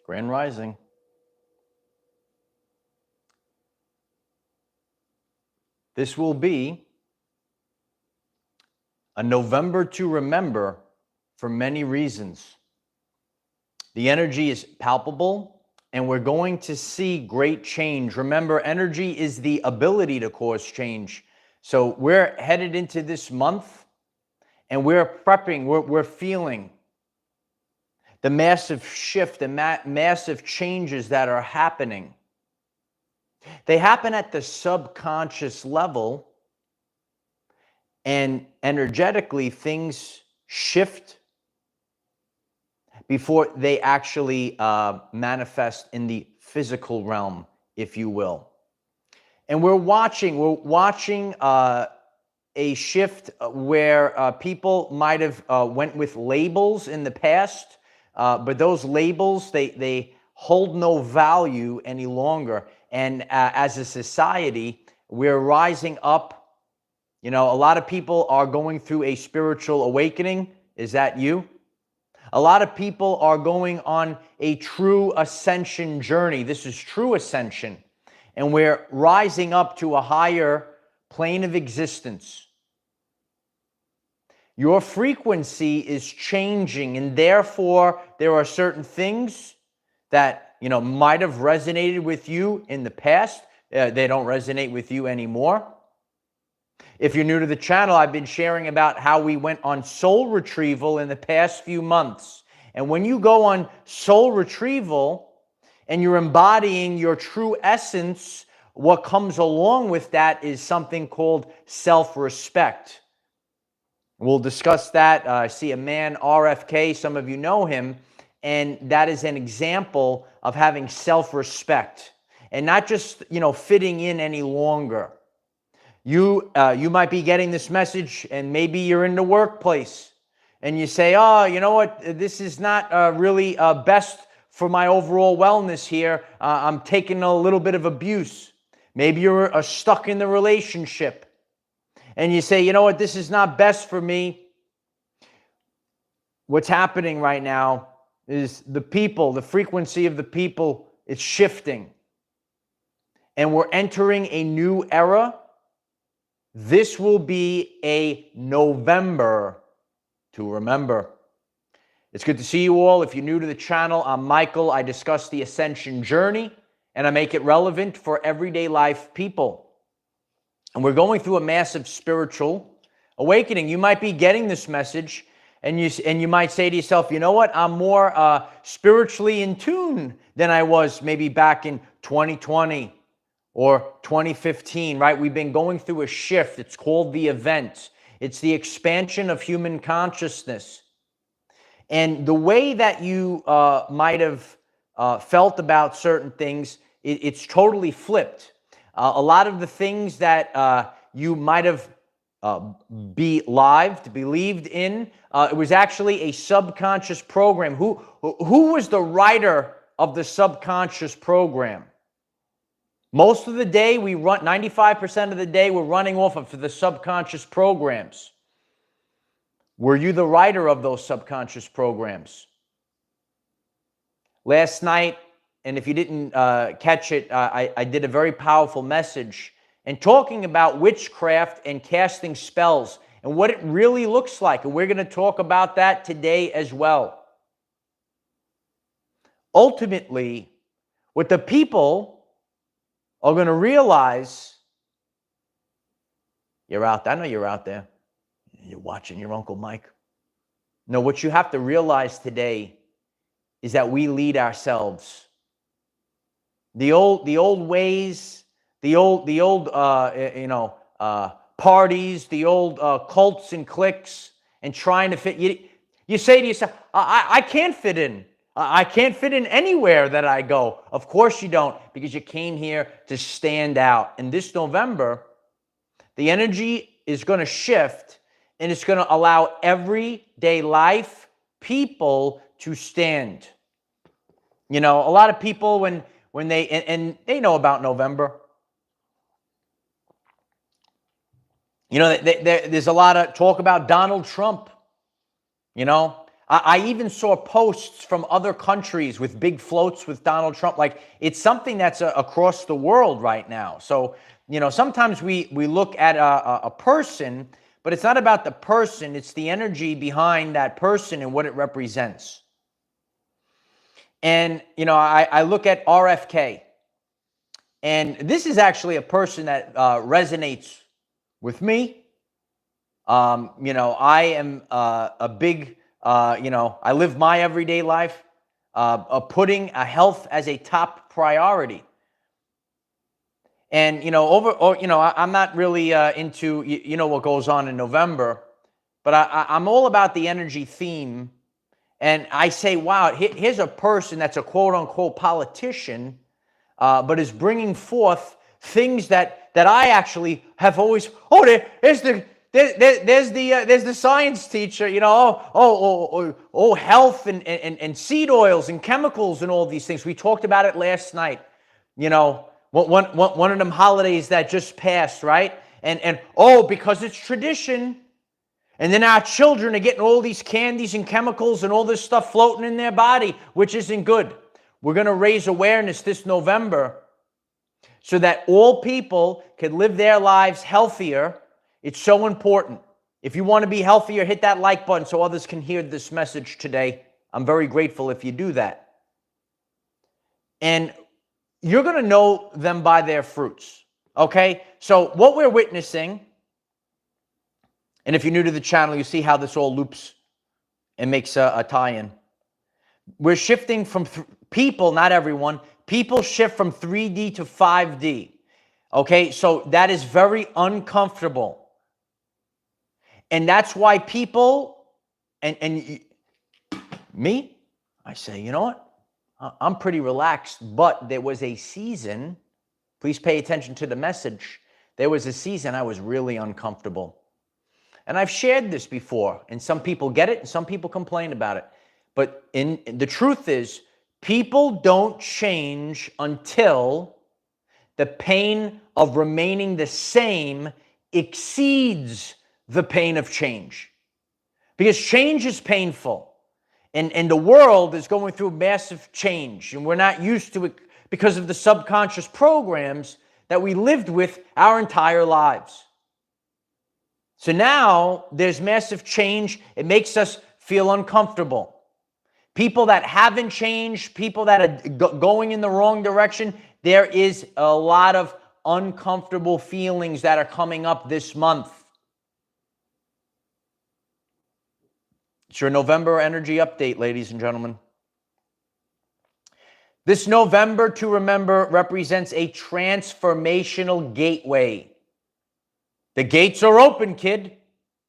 Grand Rising. This will be a November to remember for many reasons. The energy is palpable, and we're going to see great change. Remember, energy is the ability to cause change. So we're headed into this month, and we're prepping, we're feeling the massive shift, the massive changes that are happening. They happen at the subconscious level, and energetically things shift before they actually manifest in the physical realm, if you will. And we're watching a shift where people might have went with labels in the past, but those labels, they hold no value any longer. And as a society, we're rising up. You know, a lot of people are going through a spiritual awakening. Is that you? A lot of people are going on a true ascension journey. This is true ascension. And we're rising up to a higher plane of existence. Your frequency is changing, and therefore there are certain things that, you know, might have resonated with you in the past. They don't resonate with you anymore. If you're new to the channel, I've been sharing about how we went on soul retrieval in the past few months. And when you go on soul retrieval and you're embodying your true essence, what comes along with that is something called self-respect. We'll discuss that. I see a man, RFK, some of you know him, and that is an example of having self-respect and not just, you know, fitting in any longer. You might be getting this message, and maybe you're in the workplace, and you say, oh, you know what, this is not really best for my overall wellness here. I'm taking a little bit of abuse. Maybe you're stuck in the relationship, and you say, you know what, this is not best for me. What's happening right now is the frequency of the people, it's shifting. And we're entering a new era. This will be a November to remember. It's good to see you all. If you're new to the channel, I'm Michael. I discuss the ascension journey, and I make it relevant for everyday life people. And we're going through a massive spiritual awakening. You might be getting this message, and you might say to yourself, you know what, I'm more spiritually in tune than I was maybe back in 2020 or 2015, right? We've been going through a shift. It's called the event. It's the expansion of human consciousness. And the way that you might have felt about certain things, it's totally flipped. A lot of the things that you might have believed in, it was actually a subconscious program. Who was the writer of the subconscious program? Most of the day, 95% of the day, we're running off of the subconscious programs. Were you the writer of those subconscious programs? Last night, and if you didn't catch it, I did a very powerful message and talking about witchcraft and casting spells and what it really looks like. And we're going to talk about that today as well. Ultimately, what the people are going to realize, you're out there. I know you're out there. You're watching your Uncle Mike. No, what you have to realize today is that we lead ourselves. The old ways, the old parties, the old cults and cliques, and trying to fit. You say to yourself, I can't fit in. I can't fit in anywhere that I go. Of course you don't, because you came here to stand out. And this November, the energy is going to shift, and it's going to allow everyday life people to stand. You know, a lot of people, when they, and they know about November. You know, there's a lot of talk about Donald Trump. You know, I even saw posts from other countries with big floats with Donald Trump. Like, it's something that's across the world right now. So, sometimes we look at a person, but it's not about the person. It's the energy behind that person and what it represents. And, I look at RFK. And this is actually a person that resonates with me. I am a big, I live my everyday life putting health as a top priority. And, I'm not really into, what goes on in November, but I'm all about the energy theme. And I say, wow, here's a person that's a quote unquote politician, but is bringing forth things that I actually have always, there's the science teacher, health and seed oils and chemicals and all these things. We talked about it last night, one of them holidays that just passed, right? And because it's tradition. And then our children are getting all these candies and chemicals and all this stuff floating in their body, which isn't good. We're going to raise awareness this November so that all people can live their lives healthier. It's so important. If you want to be healthier, hit that like button so others can hear this message today. I'm very grateful if you do that. And you're going to know them by their fruits. Okay? So what we're witnessing, and if you're new to the channel, you see how this all loops and makes a tie-in. We're shifting from people, not everyone. People shift from 3D to 5D. Okay, so that is very uncomfortable. And that's why people, and me, I say, you know what? I'm pretty relaxed, but there was a season, please pay attention to the message. There was a season I was really uncomfortable. And I've shared this before, and some people get it, and some people complain about it. But the truth is, people don't change until the pain of remaining the same exceeds the pain of change. Because change is painful. And the world is going through massive change. And we're not used to it because of the subconscious programs that we lived with our entire lives. So now there's massive change. It makes us feel uncomfortable. People that haven't changed, people that are going in the wrong direction, there is a lot of uncomfortable feelings that are coming up this month. It's your November energy update, ladies and gentlemen. This November to remember represents a transformational gateway. The gates are open, kid.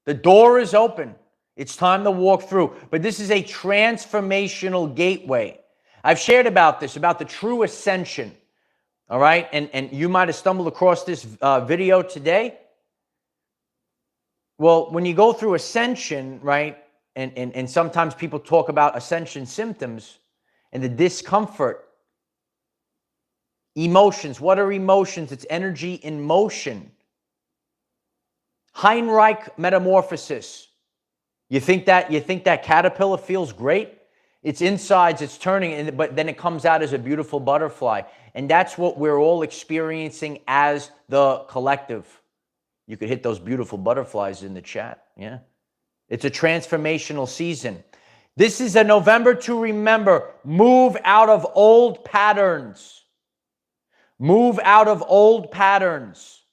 The door is open. It's time to walk through. But this is a transformational gateway. I've shared about this, about the true ascension. All right? And you might have stumbled across this video today. Well, when you go through ascension, right, and sometimes people talk about ascension symptoms and the discomfort. Emotions. What are emotions? It's energy in motion. Heinrich metamorphosis. You think that caterpillar feels great? Its insides, it's turning, but then it comes out as a beautiful butterfly. And that's what we're all experiencing as the collective. You could hit those beautiful butterflies in the chat. Yeah. It's a transformational season. This is a November to remember. Move out of old patterns. Move out of old patterns.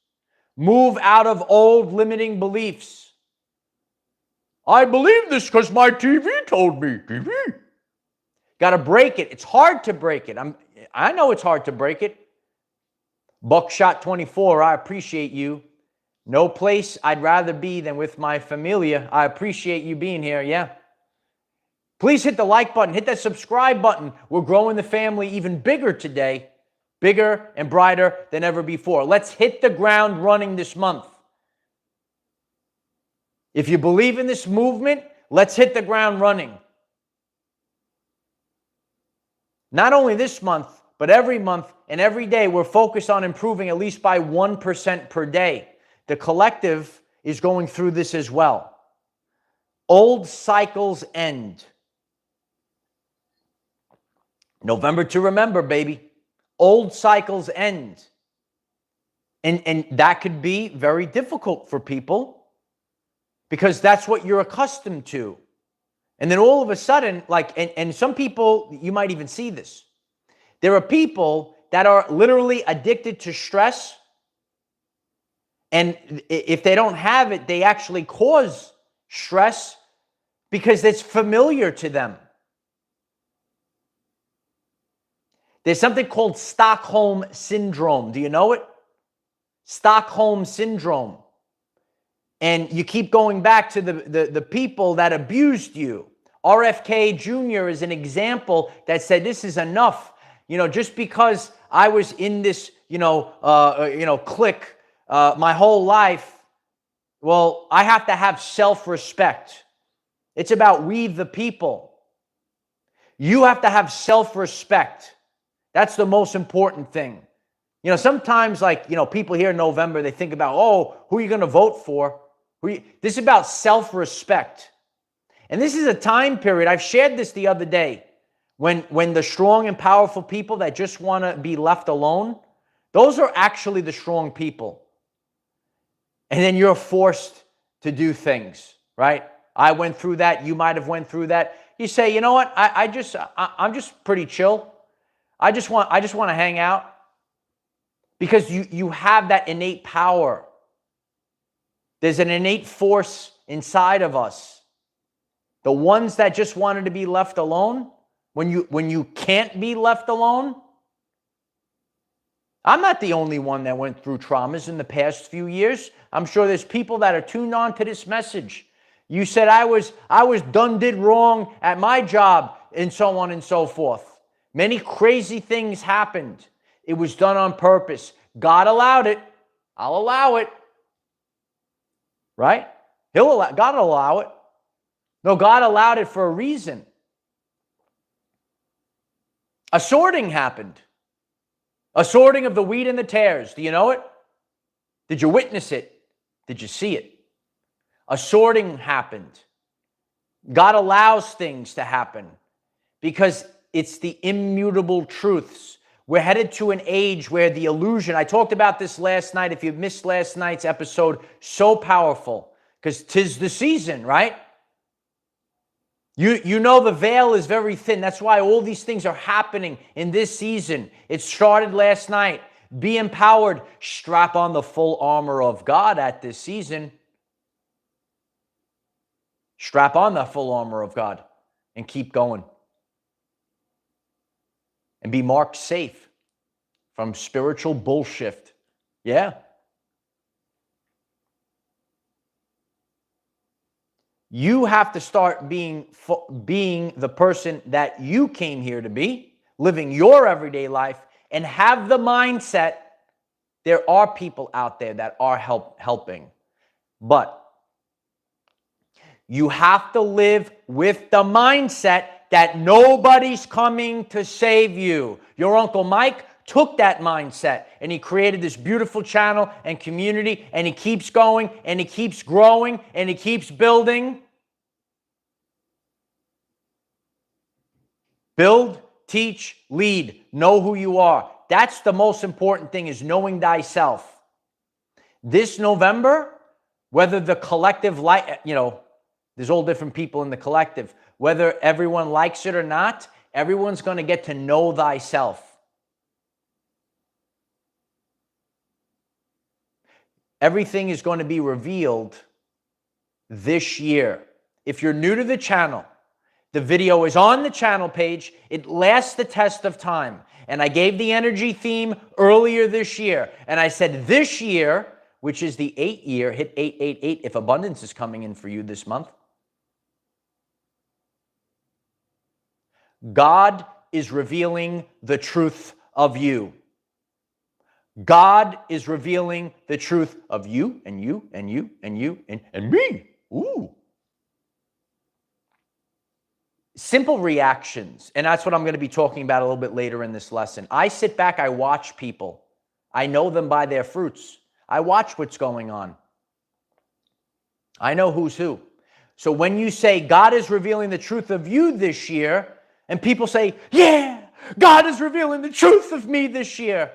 Move out of old limiting beliefs. I believe this because my TV told me. TV. Got to break it. It's hard to break it. I know it's hard to break it. Buckshot 24, I appreciate you. No place I'd rather be than with my familia. I appreciate you being here, yeah. Please hit the like button. Hit that subscribe button. We're growing the family even bigger today. Bigger and brighter than ever before. Let's hit the ground running this month. If you believe in this movement, let's hit the ground running. Not only this month, but every month and every day, we're focused on improving at least by 1% per day. The collective is going through this as well. Old cycles end. November to remember, baby. Old cycles end. And that could be very difficult for people because that's what you're accustomed to. And then all of a sudden, like, and some people, you might even see this. There are people that are literally addicted to stress. And if they don't have it, they actually cause stress because it's familiar to them. There's something called Stockholm Syndrome. Do you know it? Stockholm Syndrome. And you keep going back to the people that abused you. RFK Jr. is an example that said, this is enough. Just because I was in this, clique my whole life, well, I have to have self-respect. It's about we the people. You have to have self-respect. That's the most important thing. Sometimes people here in November, they think about, who are you going to vote for? This is about self-respect. And this is a time period, I've shared this the other day, when the strong and powerful people that just want to be left alone, those are actually the strong people. And then you're forced to do things, right? I went through that. You might have went through that. You say, you know what? I'm just pretty chill. I just want to hang out. Because you have that innate power. There's an innate force inside of us. The ones that just wanted to be left alone, when you can't be left alone. I'm not the only one that went through traumas in the past few years. I'm sure there's people that are tuned on to this message. You said I was did wrong at my job and so on and so forth. Many crazy things happened. It was done on purpose. God allowed it. I'll allow it. Right? God will allow it. No, God allowed it for a reason. A sorting happened. A sorting of the wheat and the tares. Do you know it? Did you witness it? Did you see it? A sorting happened. God allows things to happen because it's the immutable truths. We're headed to an age where the illusion, I talked about this last night. If you missed last night's episode, so powerful because 'tis the season, right? You know the veil is very thin. That's why all these things are happening in this season. It started last night. Be empowered. Strap on the full armor of God at this season. Strap on the full armor of God and keep going. And be marked safe from spiritual bullshit. Yeah. You have to start being the person that you came here to be, living your everyday life, and have the mindset. There are people out there that are helping. But you have to live with the mindset that nobody's coming to save you. Your Uncle Mike took that mindset and he created this beautiful channel and community, and he keeps going and he keeps growing and he keeps building. Build, teach, lead. Know who you are. That's the most important thing, is knowing thyself. This November, whether the collective, there's all different people in the collective. Whether everyone likes it or not, everyone's going to get to know thyself. Everything is going to be revealed this year. If you're new to the channel, the video is on the channel page. It lasts the test of time. And I gave the energy theme earlier this year. And I said this year, which is the 8 year, hit 888 if abundance is coming in for you this month. God is revealing the truth of you. God is revealing the truth of you and you and you and you and me. Ooh. Simple reactions. And that's what I'm going to be talking about a little bit later in this lesson. I sit back, I watch people. I know them by their fruits. I watch what's going on. I know who's who. So when you say God is revealing the truth of you this year, and people say, yeah, God is revealing the truth of me this year.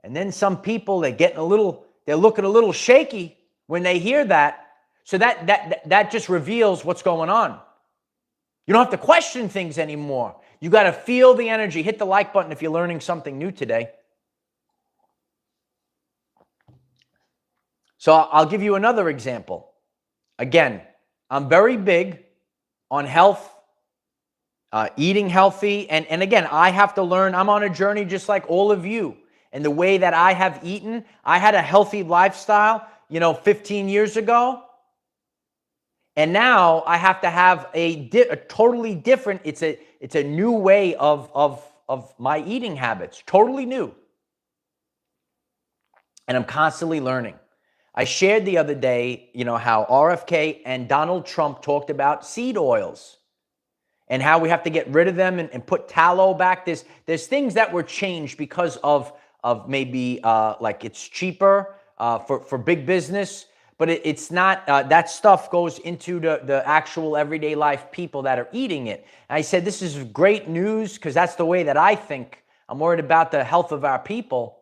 And then some people, they're looking a little shaky when they hear that. So that just reveals what's going on. You don't have to question things anymore. You got to feel the energy. Hit the like button if you're learning something new today. So I'll give you another example. Again, I'm very big on health, eating healthy. And again, I have to learn. I'm on a journey just like all of you. And the way that I have eaten, I had a healthy lifestyle, 15 years ago. And now I have to have a totally different, it's a new way of my eating habits, totally new. And I'm constantly learning. I shared the other day, how RFK and Donald Trump talked about seed oils and how we have to get rid of them and put tallow back. There's things that were changed because of maybe like it's cheaper for big business. But it's not, that stuff goes into the actual everyday life people that are eating it. And I said, this is great news because that's the way that I think. I'm worried about the health of our people.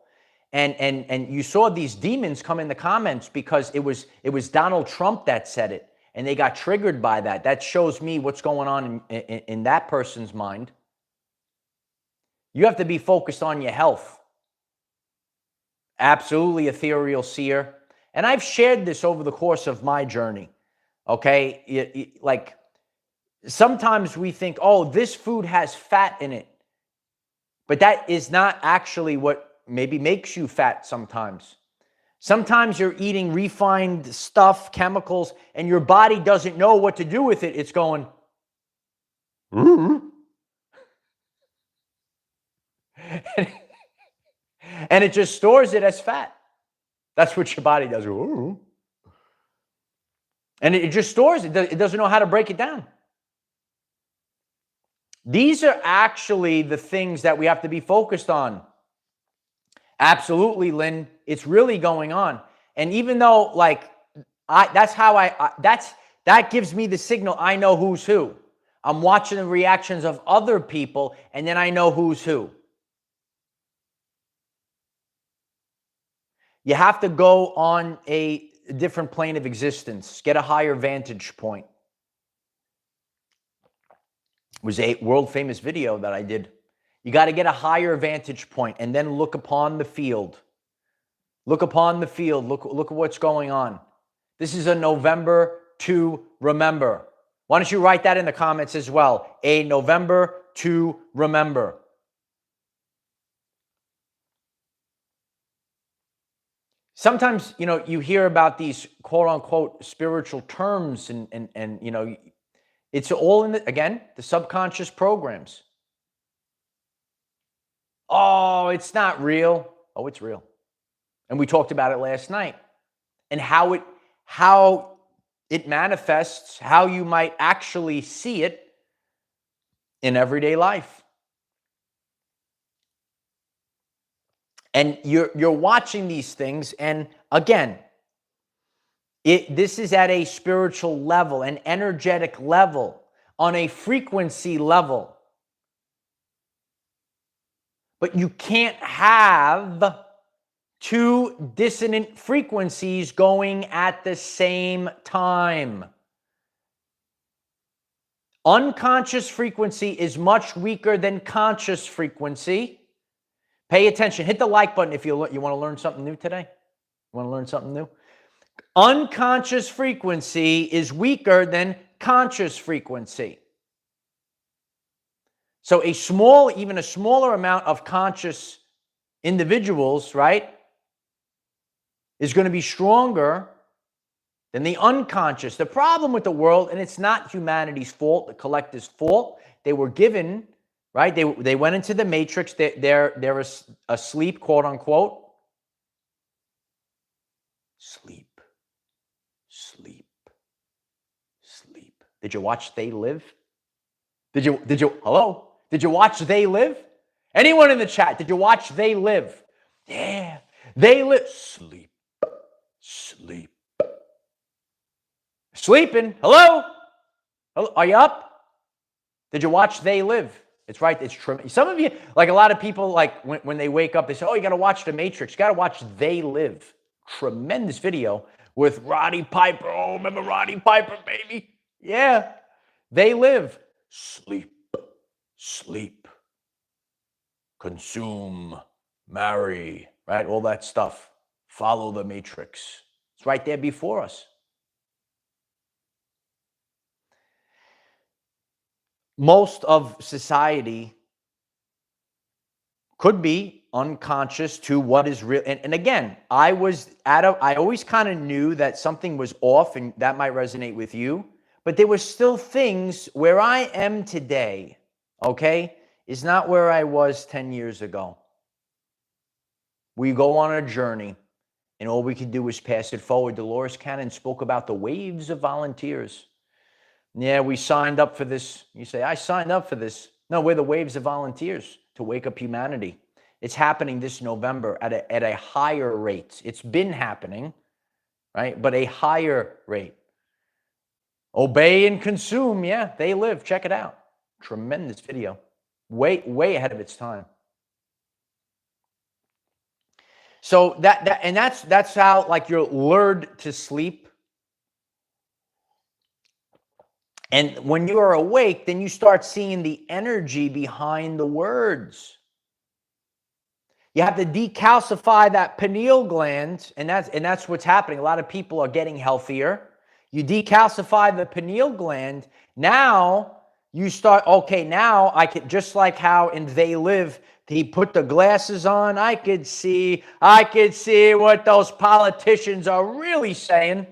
And you saw these demons come in the comments because it was Donald Trump that said it. And they got triggered by that. That shows me what's going on in that person's mind. You have to be focused on your health. Absolutely ethereal seer. And I've shared this over the course of my journey, okay? Like sometimes we think, oh, this food has fat in it. But that is not actually what maybe makes you fat sometimes. Sometimes you're eating refined stuff, chemicals, and your body doesn't know what to do with it. It's going, and it just stores it as fat. That's what your body does. And it just stores it. It doesn't know how to break it down. These are actually the things that we have to be focused on. Absolutely, Lynn. It's really going on. And even though, that gives me the signal I know who's who. I'm watching the reactions of other people, and then I know who's who. You have to go on a different plane of existence, get a higher vantage point. It was a world famous video that I did. You got to get a higher vantage point and then look upon the field. Look upon the field. Look at what's going on. This is a November to remember. Why don't you write that in the comments as well? A November to remember. Sometimes, you hear about these quote unquote spiritual terms and it's all in the subconscious programs. Oh, it's not real. Oh, it's real. And we talked about it last night and how it manifests, how you might actually see it in everyday life. And you're watching these things, and again, this is at a spiritual level, an energetic level, on a frequency level. But you can't have two dissonant frequencies going at the same time. Unconscious frequency is much weaker than conscious frequency. Pay attention. Hit the like button if you want to learn something new today. You want to learn something new? Unconscious frequency is weaker than conscious frequency. So even a smaller amount of conscious individuals, right, is going to be stronger than the unconscious. The problem with the world, and it's not humanity's fault, the collective's fault, they were given, right? They went into the matrix. They're asleep, quote unquote. Sleep. Did you watch They Live? Hello? Did you watch They Live? Anyone in the chat, did you watch They Live? Yeah. They live. Sleep. Sleeping. Hello? Are you up? Did you watch They Live? It's right. It's tremendous. Some of you, like a lot of people, like when they wake up, they say, oh, you got to watch The Matrix. You got to watch They Live. Tremendous video with Roddy Piper. Oh, remember Roddy Piper, baby? Yeah. They Live. Sleep, sleep, consume, marry, right? All that stuff. Follow the Matrix. It's right there before us. Most of society could be unconscious to what is real. And again, I always kind of knew that something was off, and that might resonate with you, but there were still things where I am today, okay, is not where I was 10 years ago. We go on a journey, and all we can do is pass it forward. Dolores Cannon spoke about the waves of volunteers. Yeah, we signed up for this. You say, I signed up for this. No, we're the waves of volunteers to wake up humanity. It's happening this November at a higher rate. It's been happening, right? But a higher rate. Obey and consume. Yeah, They Live. Check it out. Tremendous video. Way ahead of its time. So that's how, like, you're lured to sleep. And when you are awake, then you start seeing the energy behind the words. You have to decalcify that pineal gland, and that's what's happening. A lot of people are getting healthier. You decalcify the pineal gland. Now you start, okay, now I can, just like how in They Live, he put the glasses on. I could see what those politicians are really saying.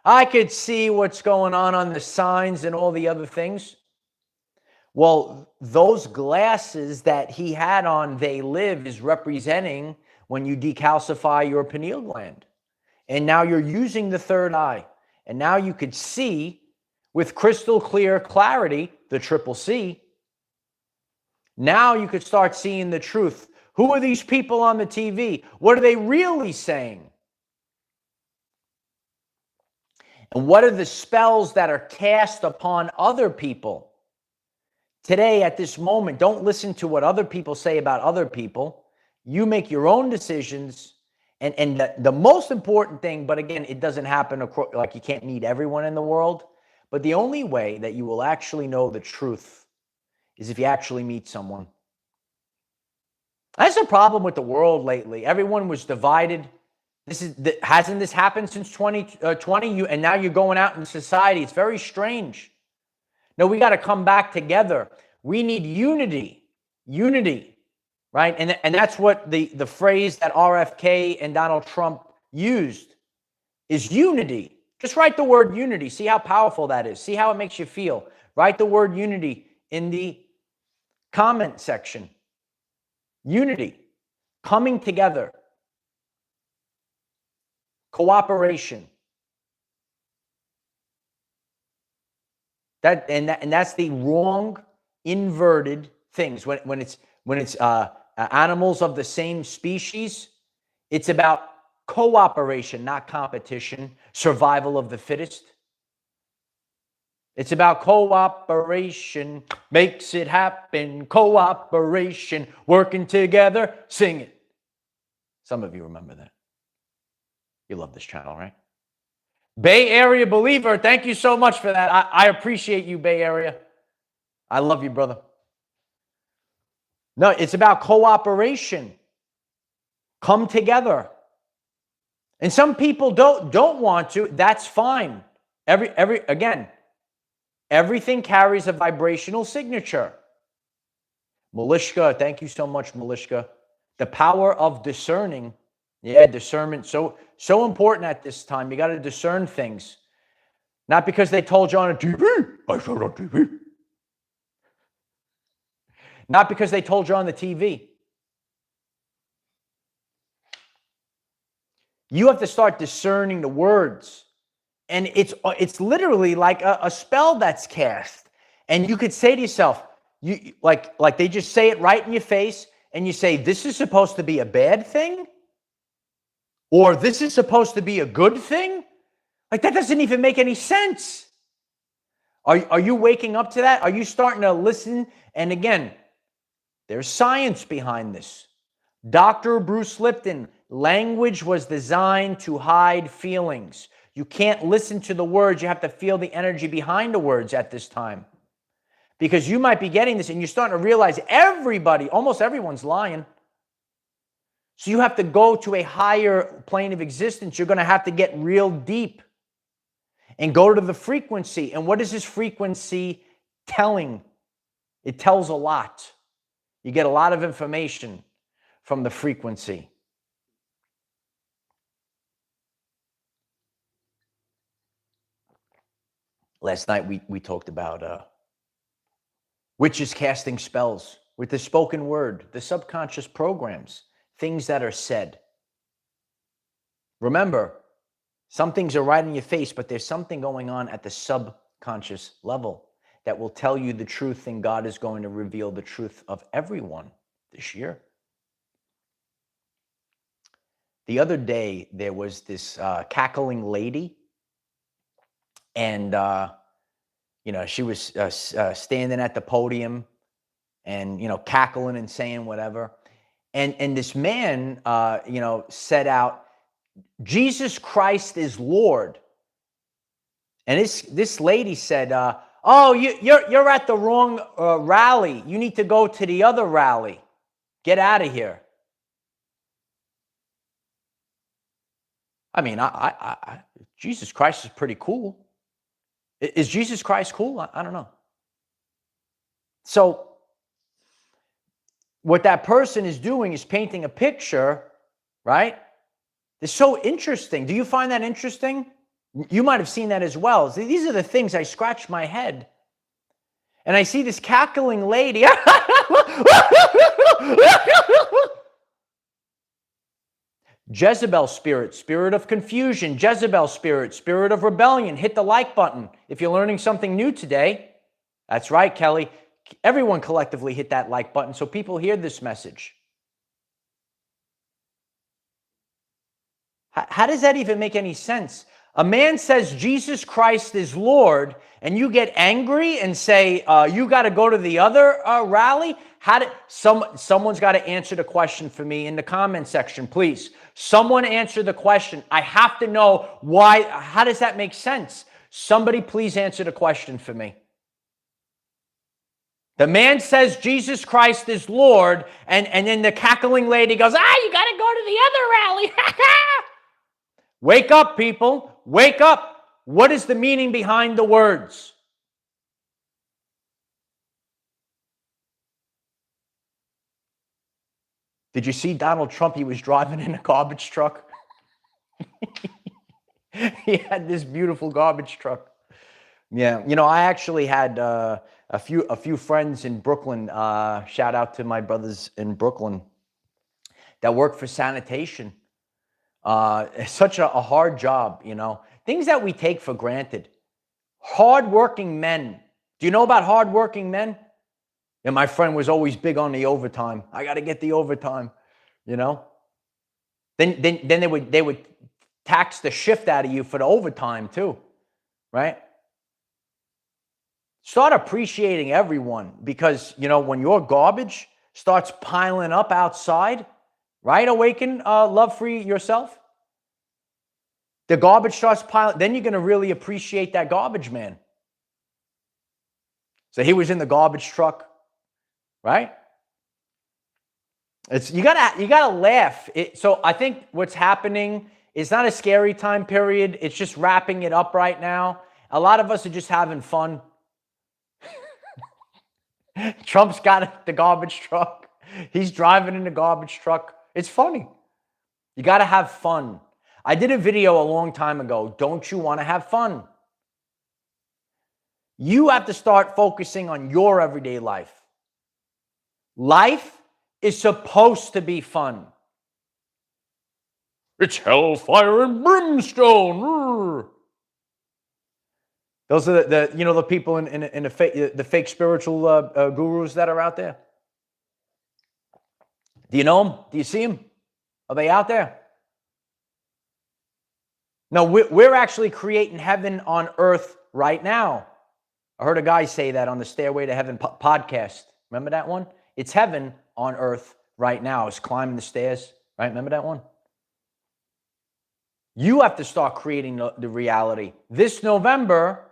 I could see what's going on the signs and all the other things. Well, those glasses that he had on They Live is representing when you decalcify your pineal gland. And now you're using the third eye. And now you could see with crystal clear clarity, the triple C. Now you could start seeing the truth. Who are these people on the TV? What are they really saying? And what are the spells that are cast upon other people? Today, at this moment, don't listen to what other people say about other people. You make your own decisions. And the most important thing, but again, it doesn't happen, like you can't meet everyone in the world. But the only way that you will actually know the truth is if you actually meet someone. That's the problem with the world lately. Everyone was divided. Hasn't this happened since 2020? And now you're going out in society. It's very strange. No, we got to come back together. We need unity. Unity, right? And that's what the phrase that RFK and Donald Trump used is unity. Just write the word unity. See how powerful that is. See how it makes you feel. Write the word unity in the comment section. Unity. Coming together. Cooperation. That's the wrong inverted things. When it's animals of the same species, it's about cooperation, not competition. Survival of the fittest. It's about cooperation makes it happen. Cooperation, working together, sing it. Some of you remember that. You love this channel, right? Bay Area believer, thank you so much for that. I appreciate you, Bay Area. I love you, brother. No, it's about cooperation. Come together. And some people don't want to. That's fine. Again, everything carries a vibrational signature. Malishka, thank you so much, Malishka. The power of discerning. Yeah, discernment. So important at this time. You got to discern things. Not because they told you on a TV. I said on TV. Not because they told you on the TV. You have to start discerning the words. And it's literally like a spell that's cast. And you could say to yourself, like they just say it right in your face, and you say, this is supposed to be a bad thing? Or this is supposed to be a good thing? Like, that doesn't even make any sense. Are you waking up to that? Are you starting to listen? And again, There's science behind this. Dr. Bruce Lipton, language was designed to hide feelings. You can't listen to the words. You have to feel the energy behind the words at this time. Because you might be getting this and you're starting to realize everybody, almost everyone's lying. So you have to go to a higher plane of existence. You're going to have to get real deep and go to the frequency. And what is this frequency telling? It tells a lot. You get a lot of information from the frequency. Last night we talked about witches casting spells with the spoken word, the subconscious programs, things that are said. Remember, some things are right in your face, but there's something going on at the subconscious level that will tell you the truth, and God is going to reveal the truth of everyone this year. The other day, there was this cackling lady, and she was standing at the podium and cackling and saying whatever, and this man said out, "Jesus Christ is Lord," and this lady said, "Oh, you're at the wrong rally. You need to go to the other rally. Get out of here." I mean, Jesus Christ is pretty cool. Is Jesus Christ cool? I don't know. So what that person is doing is painting a picture, right? It's so interesting. Do you find that interesting? You might have seen that as well. These are the things I scratch my head. And I see this cackling lady. Jezebel spirit, spirit of confusion, Jezebel spirit, spirit of rebellion. Hit the like button if you're learning something new today. That's right, Kelly. Everyone collectively hit that like button so people hear this message. How does that even make any sense? A man says Jesus Christ is Lord, and you get angry and say, you got to go to the other rally? Someone's got to answer the question for me in the comment section, please. Someone answer the question. I have to know why. How does that make sense? Somebody please answer the question for me. The man says Jesus Christ is Lord, and then the cackling lady goes, you got to go to the other rally. Wake up, people. Wake up. What is the meaning behind the words? Did you see Donald Trump? He was driving in a garbage truck. He had this beautiful garbage truck. Yeah, I actually had a few friends in Brooklyn. Shout out to my brothers in Brooklyn that work for sanitation. It's such a hard job, things that we take for granted. Hardworking men. Do you know about hardworking men? And my friend was always big on the overtime. I got to get the overtime, Then they would tax the shift out of you for the overtime too, right? Start appreciating everyone because, when your garbage starts piling up outside, right? Awaken love for yourself. The garbage starts piling. Then you're going to really appreciate that garbage man. So he was in the garbage truck, right? You gotta laugh. So I think what's happening is not a scary time period. It's just wrapping it up right now. A lot of us are just having fun. Trump's got the garbage truck. He's driving in the garbage truck. It's funny. You got to have fun. I did a video a long time ago. Don't you want to have fun? You have to start focusing on your everyday life. Life is supposed to be fun. It's hellfire and brimstone. Those are the people in the fake spiritual gurus that are out there. Do you know them? Do you see them? Are they out there? No, we're actually creating heaven on earth right now. I heard a guy say that on the Stairway to Heaven podcast. Remember that one? It's heaven on earth right now is climbing the stairs, right? Remember that one? You have to start creating the reality. This November,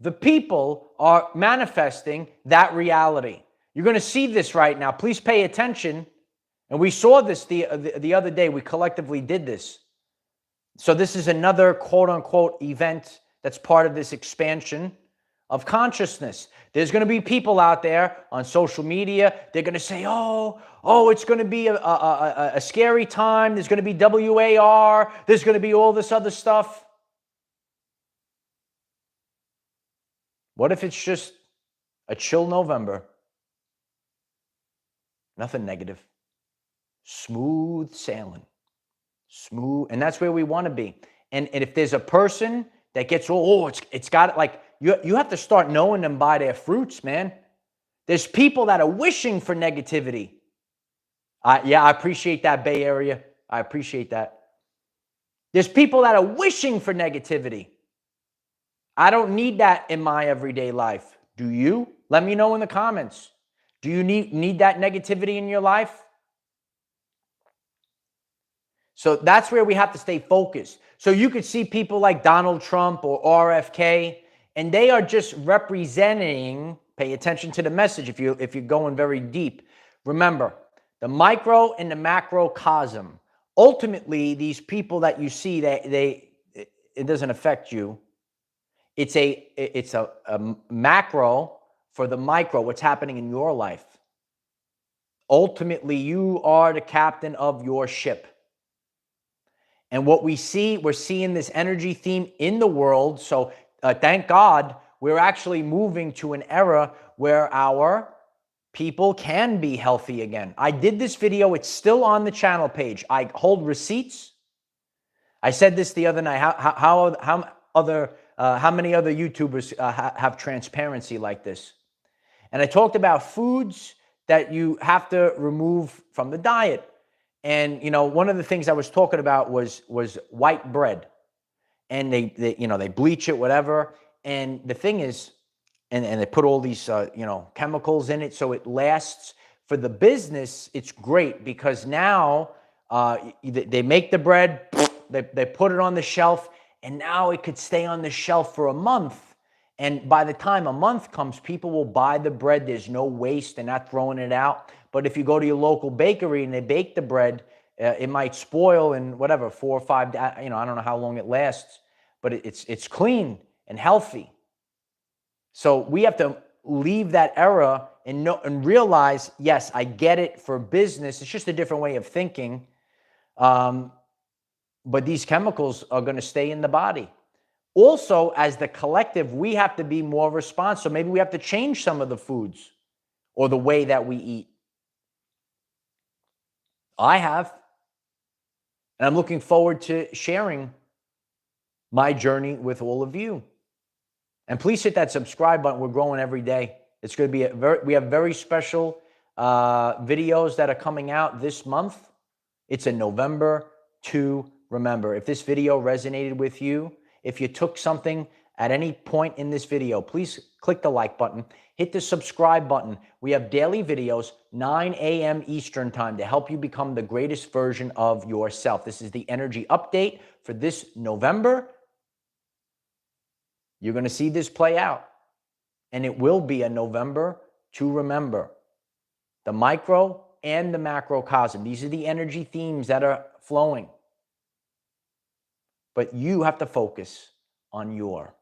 the people are manifesting that reality. You're going to see this right now. Please pay attention. And we saw this the other day. We collectively did this. So this is another quote-unquote event that's part of this expansion of consciousness. There's going to be people out there on social media. They're going to say, oh, it's going to be a scary time. There's going to be WAR. There's going to be all this other stuff. What if it's just a chill November? Nothing negative. Smooth sailing. Smooth. And that's where we want to be. And if there's a person that gets, it's got, like, you have to start knowing them by their fruits, man. There's people that are wishing for negativity. Yeah, I appreciate that, Bay Area. I appreciate that. There's people that are wishing for negativity. I don't need that in my everyday life. Do you? Let me know in the comments. Do you need that negativity in your life? So that's where we have to stay focused. So you could see people like Donald Trump or RFK, and they are just representing, pay attention to the message if you're going very deep. Remember, the micro and the macrocosm. Ultimately, these people that you see, it doesn't affect you. It's a macro for the micro, what's happening in your life. Ultimately, you are the captain of your ship. And what we see, we're seeing this energy theme in the world. So thank God we're actually moving to an era where our people can be healthy again. I did this video. It's still on the channel page. I hold receipts. I said this the other night. How many other YouTubers have transparency like this? And I talked about foods that you have to remove from the diet. And, one of the things I was talking about was white bread. And they bleach it, whatever. And the thing is, and they put all these, chemicals in it so it lasts. For the business, it's great because now they make the bread, they put it on the shelf, and now it could stay on the shelf for a month. And by the time a month comes, people will buy the bread. There's no waste. They're not throwing it out. But if you go to your local bakery and they bake the bread, it might spoil in whatever, 4 or 5 days. I don't know how long it lasts, but it's clean and healthy. So we have to leave that era and realize, yes, I get it for business. It's just a different way of thinking. But these chemicals are going to stay in the body. Also, as the collective, we have to be more responsive. So maybe we have to change some of the foods or the way that we eat. I have. And I'm looking forward to sharing my journey with all of you. And please hit that subscribe button. We're growing every day. It's going to be we have very special videos that are coming out this month. It's a November to remember. If this video resonated with you, if you took something at any point in this video, please click the like button, hit the subscribe button. We have daily videos, 9 a.m. Eastern time, to help you become the greatest version of yourself. This is the energy update for this November. You're going to see this play out, and it will be a November to remember. The micro and the macrocosm. These are the energy themes that are flowing. But you have to focus on your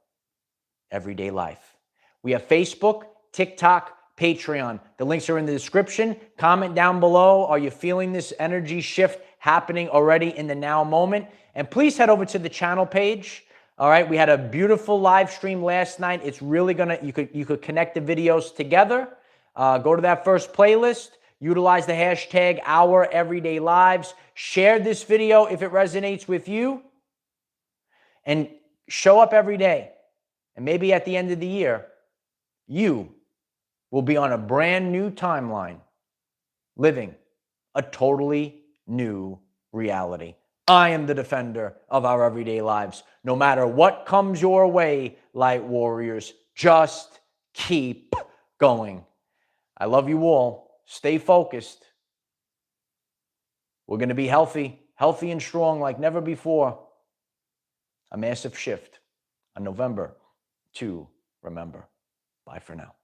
everyday life. We have Facebook, TikTok, Patreon. The links are in the description. Comment down below. Are you feeling this energy shift happening already in the now moment? And please head over to the channel page. All right, we had a beautiful live stream last night. It's really gonna, you could connect the videos together. Go to that first playlist. Utilize the hashtag #OurEverydayLives. Share this video if it resonates with you. And show up every day. And maybe at the end of the year, you will be on a brand new timeline, living a totally new reality. I am the defender of our everyday lives. No matter what comes your way, light warriors, just keep going. I love you all. Stay focused. We're going to be healthy and strong like never before. A massive shift on November to remember. Bye for now.